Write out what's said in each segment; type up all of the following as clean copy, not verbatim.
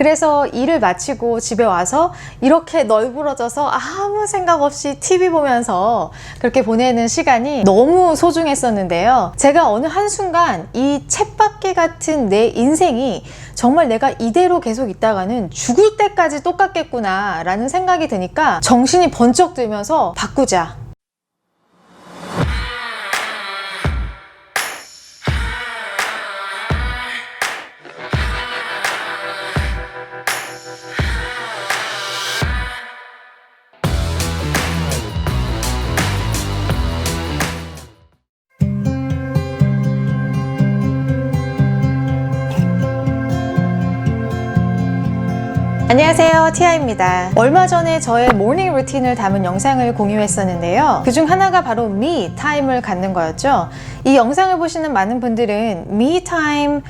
그래서 일을 마치고 집에 와서 이렇게 널브러져서 아무 생각 없이 TV 보면서 그렇게 보내는 시간이 너무 소중했었는데요. 제가 어느 한순간 이 쳇바퀴 같은 내 인생이 정말 내가 이대로 계속 있다가는 죽을 때까지 똑같겠구나 라는 생각이 드니까 정신이 번쩍 들면서 바꾸자. 안녕하세요, 티아입니다. 얼마 전에 저의 모닝 루틴을 담은 영상을 공유했었는데요. 그중 하나가 바로 me time을 갖는 거였죠. 이 영상을 보시는 많은 분들은 me time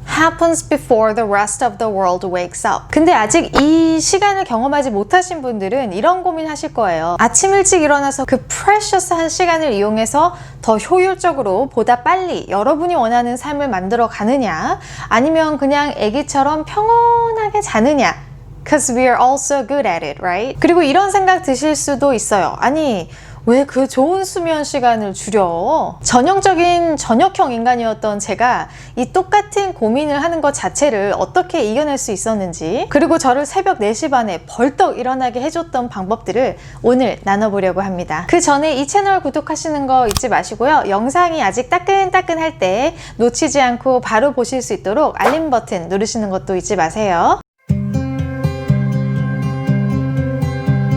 happens before the rest of the world wakes up. 근데 아직 이 시간을 경험하지 못하신 분들은 이런 고민 하실 거예요. 아침 일찍 일어나서 그 프레셔스한 시간을 이용해서 더 효율적으로 보다 빨리 여러분이 원하는 삶을 만들어 가느냐, 아니면 그냥 애기처럼 평온하게 자느냐. Because we are all so good at it, right? 그리고 이런 생각 드실 수도 있어요. 아니, 왜 그 좋은 수면 시간을 줄여? 전형적인 저녁형 인간이었던 제가 이 똑같은 고민을 하는 것 자체를 어떻게 이겨낼 수 있었는지, 그리고 저를 새벽 4시 반에 벌떡 일어나게 해줬던 방법들을 오늘 나눠보려고 합니다. 그 전에 이 채널 구독하시는 거 잊지 마시고요. 영상이 아직 따끈따끈할 때 놓치지 않고 바로 보실 수 있도록 알림 버튼 누르시는 것도 잊지 마세요.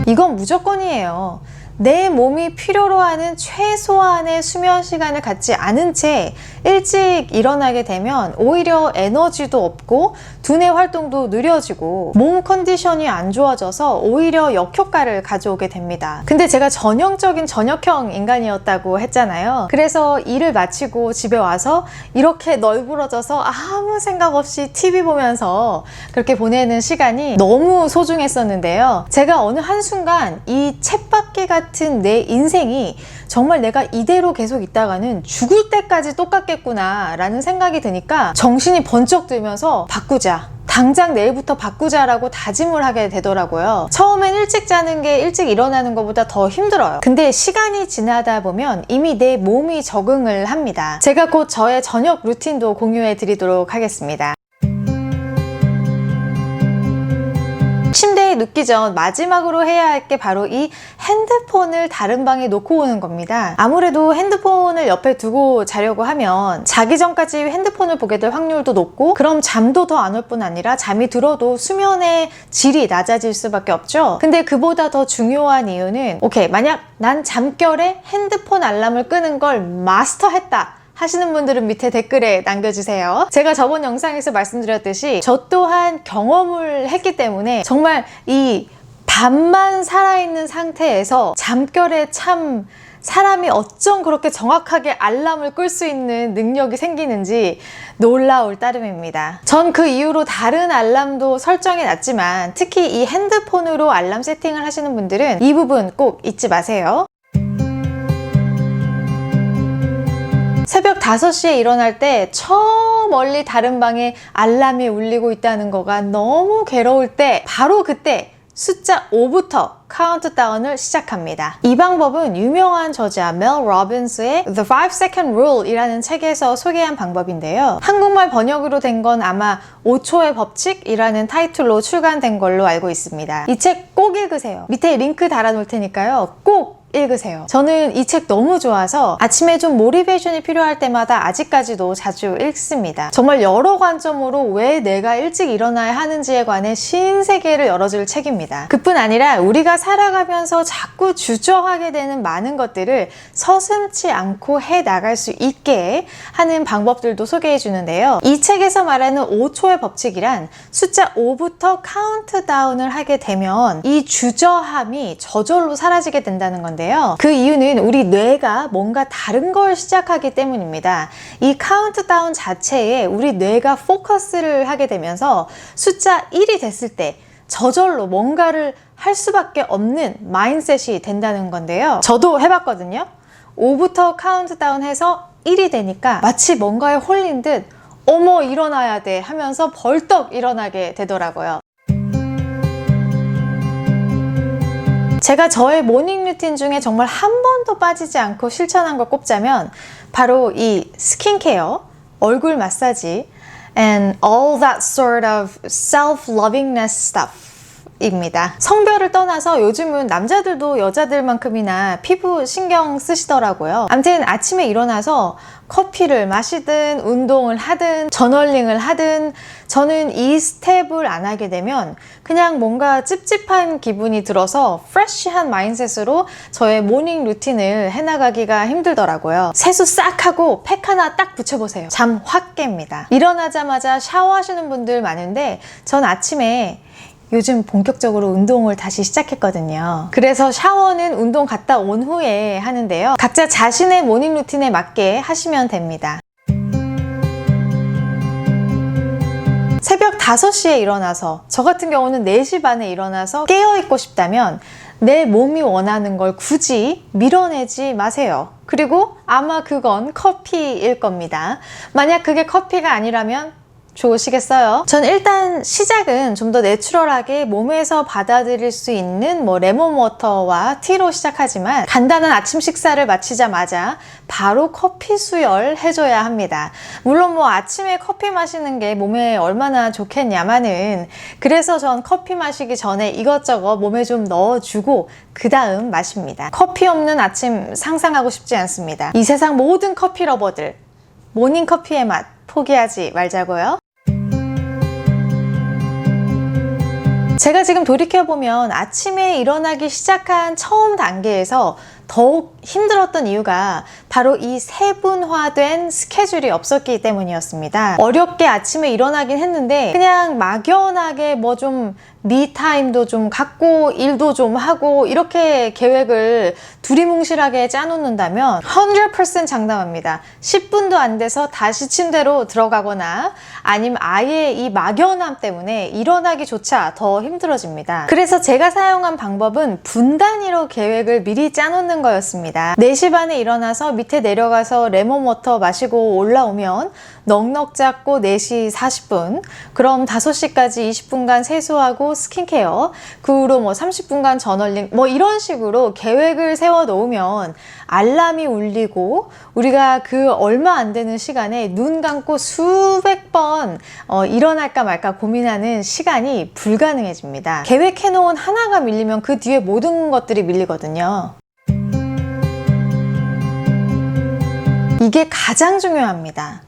이건 무조건이에요. 내 몸이 필요로 하는 최소한의 수면 시간을 갖지 않은 채 일찍 일어나게 되면 오히려 에너지도 없고 두뇌 활동도 느려지고 몸 컨디션이 안 좋아져서 오히려 역효과를 가져오게 됩니다. 근데 제가 전형적인 저녁형 인간이었다고 했잖아요. 그래서 일을 마치고 집에 와서 이렇게 널브러져서 아무 생각 없이 TV 보면서 그렇게 보내는 시간이 너무 소중했었는데요. 제가 어느 한순간 이 쳇바퀴 같은 내 인생이 정말 내가 이대로 계속 있다가는 죽을 때까지 똑같겠구나 라는 생각이 드니까 정신이 번쩍 들면서 바꾸자. 당장 내일부터 바꾸자라고 다짐을 하게 되더라고요. 처음엔 일찍 자는 게 일찍 일어나는 것보다 더 힘들어요. 근데 시간이 지나다 보면 이미 내 몸이 적응을 합니다. 제가 곧 저의 저녁 루틴도 공유해 드리도록 하겠습니다. 침대에 눕기 전 마지막으로 해야 할 게 바로 이 핸드폰을 다른 방에 놓고 오는 겁니다. 아무래도 핸드폰을 옆에 두고 자려고 하면 자기 전까지 핸드폰을 보게 될 확률도 높고, 그럼 잠도 더 안 올 뿐 아니라 잠이 들어도 수면의 질이 낮아질 수밖에 없죠. 근데 그보다 더 중요한 이유는, 오케이, 만약 난 잠결에 핸드폰 알람을 끄는 걸 마스터했다 하시는 분들은 밑에 댓글에 남겨주세요. 제가 저번 영상에서 말씀드렸듯이 저 또한 경험을 했기 때문에 정말 이 밤만 살아있는 상태에서 잠결에 참 사람이 어쩜 그렇게 정확하게 알람을 끌 수 있는 능력이 생기는지 놀라울 따름입니다. 전 그 이후로 다른 알람도 설정해 놨지만 특히 이 핸드폰으로 알람 세팅을 하시는 분들은 이 부분 꼭 잊지 마세요. 새벽 5시에 일어날 때 저 멀리 다른 방에 알람이 울리고 있다는 거가 너무 괴로울 때 바로 그때 숫자 5부터 카운트다운을 시작합니다. 이 방법은 유명한 저자 멜 로빈스의 The 5-Second Rule 이라는 책에서 소개한 방법인데요. 한국말 번역으로 된 건 아마 5초의 법칙이라는 타이틀로 출간된 걸로 알고 있습니다. 이 책 꼭 읽으세요. 밑에 링크 달아놓을 테니까요. 꼭 읽으세요. 저는 이 책 너무 좋아서 아침에 좀 모티베이션이 필요할 때마다 아직까지도 자주 읽습니다. 정말 여러 관점으로 왜 내가 일찍 일어나야 하는지에 관해 신세계를 열어줄 책입니다. 그뿐 아니라 우리가 살아가면서 자꾸 주저하게 되는 많은 것들을 서슴지 않고 해 나갈 수 있게 하는 방법들도 소개해 주는데요. 이 책에서 말하는 5초의 법칙이란 숫자 5부터 카운트다운을 하게 되면 이 주저함이 저절로 사라지게 된다는 건데요. 그 이유는 우리 뇌가 뭔가 다른 걸 시작하기 때문입니다. 이 카운트다운 자체에 우리 뇌가 포커스를 하게 되면서 숫자 1이 됐을 때 저절로 뭔가를 할 수밖에 없는 마인셋이 된다는 건데요. 저도 해봤거든요. 5부터 카운트다운 해서 1이 되니까 마치 뭔가에 홀린 듯 어머 일어나야 돼 하면서 벌떡 일어나게 되더라고요. 제가 저의 모닝 루틴 중에 정말 한 번도 빠지지 않고 실천한 걸 꼽자면 바로 이 스킨케어, 얼굴 마사지 and all that sort of self-lovingness stuff 입니다. 성별을 떠나서 요즘은 남자들도 여자들만큼이나 피부 신경 쓰시더라고요. 아무튼 아침에 일어나서 커피를 마시든 운동을 하든 저널링을 하든 저는 이 스텝을 안 하게 되면 그냥 뭔가 찝찝한 기분이 들어서 프레쉬한 마인드셋으로 저의 모닝 루틴을 해나가기가 힘들더라고요. 세수 싹 하고 팩 하나 딱 붙여보세요. 잠 확 깹니다. 일어나자마자 샤워하시는 분들 많은데 전 아침에 요즘 본격적으로 운동을 다시 시작했거든요. 그래서 샤워는 운동 갔다 온 후에 하는데요. 각자 자신의 모닝 루틴에 맞게 하시면 됩니다. 새벽 5시에 일어나서 저 같은 경우는 4시 반에 일어나서 깨어있고 싶다면 내 몸이 원하는 걸 굳이 밀어내지 마세요. 그리고 아마 그건 커피일 겁니다. 만약 그게 커피가 아니라면 좋으시겠어요? 전 일단 시작은 좀 더 내추럴하게 몸에서 받아들일 수 있는 레몬워터와 티로 시작하지만 간단한 아침 식사를 마치자마자 바로 커피 수혈 해줘야 합니다. 물론 아침에 커피 마시는 게 몸에 얼마나 좋겠냐마는 그래서 전 커피 마시기 전에 이것저것 몸에 좀 넣어주고 그 다음 마십니다. 커피 없는 아침 상상하고 싶지 않습니다. 이 세상 모든 커피 러버들 모닝커피의 맛 포기하지 말자고요. 제가 지금 돌이켜보면 아침에 일어나기 시작한 처음 단계에서 더욱 힘들었던 이유가 바로 이 세분화된 스케줄이 없었기 때문이었습니다. 어렵게 아침에 일어나긴 했는데 그냥 막연하게 좀 미타임도 좀 갖고 일도 좀 하고 이렇게 계획을 두리뭉실하게 짜놓는다면 100% 장담합니다. 10분도 안 돼서 다시 침대로 들어가거나 아니면 아예 이 막연함 때문에 일어나기조차 더 힘들어집니다. 그래서 제가 사용한 방법은 분 단위로 계획을 미리 짜놓는 거였습니다. 4시 반에 일어나서 밑에 내려가서 레몬워터 마시고 올라오면 넉넉 잡고 4시 40분 그럼 5시까지 20분간 세수하고 스킨케어 그 후로 30분간 저널링 이런 식으로 계획을 세워 놓으면 알람이 울리고 우리가 그 얼마 안 되는 시간에 눈 감고 수백 번 일어날까 말까 고민하는 시간이 불가능해집니다. 계획해 놓은 하나가 밀리면 그 뒤에 모든 것들이 밀리거든요. 이게 가장 중요합니다.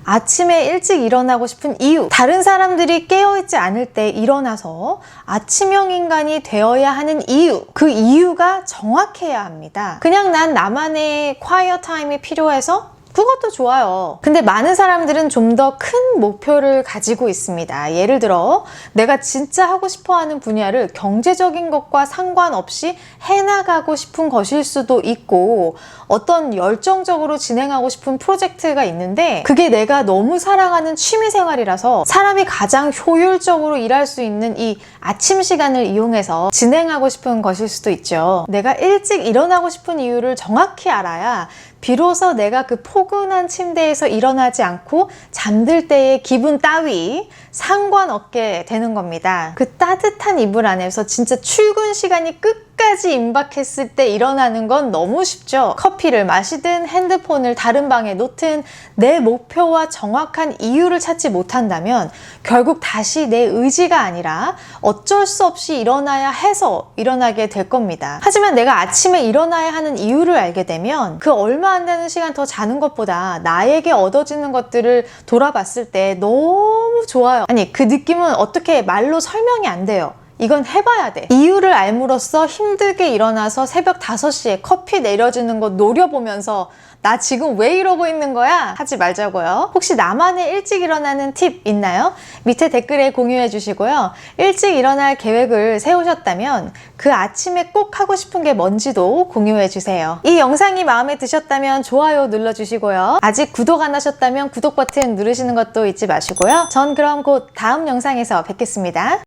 아침에 일찍 일어나고 싶은 이유, 다른 사람들이 깨어있지 않을 때 일어나서 아침형 인간이 되어야 하는 이유, 그 이유가 정확해야 합니다. 그냥 난 나만의 quiet 타임이 필요해서 그것도 좋아요. 근데 많은 사람들은 좀 더 큰 목표를 가지고 있습니다. 예를 들어 내가 진짜 하고 싶어 하는 분야를 경제적인 것과 상관없이 해나가고 싶은 것일 수도 있고 어떤 열정적으로 진행하고 싶은 프로젝트가 있는데 그게 내가 너무 사랑하는 취미생활이라서 사람이 가장 효율적으로 일할 수 있는 이 아침 시간을 이용해서 진행하고 싶은 것일 수도 있죠. 내가 일찍 일어나고 싶은 이유를 정확히 알아야 비로소 내가 그 포근한 침대에서 일어나지 않고 잠들 때의 기분 따위 상관없게 되는 겁니다. 그 따뜻한 이불 안에서 진짜 출근 시간이 끝까지 임박했을 때 일어나는 건 너무 쉽죠. 커피를 마시든 핸드폰을 다른 방에 놓든 내 목표와 정확한 이유를 찾지 못한다면 결국 다시 내 의지가 아니라 어쩔 수 없이 일어나야 해서 일어나게 될 겁니다. 하지만 내가 아침에 일어나야 하는 이유를 알게 되면 그 얼마 안 되는 시간 더 자는 것보다 나에게 얻어지는 것들을 돌아봤을 때 너무 좋아요. 아니, 그 느낌은 어떻게 말로 설명이 안 돼요. 이건 해봐야 돼. 이유를 알므로써 힘들게 일어나서 새벽 5시에 커피 내려주는 거 노려보면서 나 지금 왜 이러고 있는 거야? 하지 말자고요. 혹시 나만의 일찍 일어나는 팁 있나요? 밑에 댓글에 공유해 주시고요. 일찍 일어날 계획을 세우셨다면 그 아침에 꼭 하고 싶은 게 뭔지도 공유해 주세요. 이 영상이 마음에 드셨다면 좋아요 눌러주시고요. 아직 구독 안 하셨다면 구독 버튼 누르시는 것도 잊지 마시고요. 전 그럼 곧 다음 영상에서 뵙겠습니다.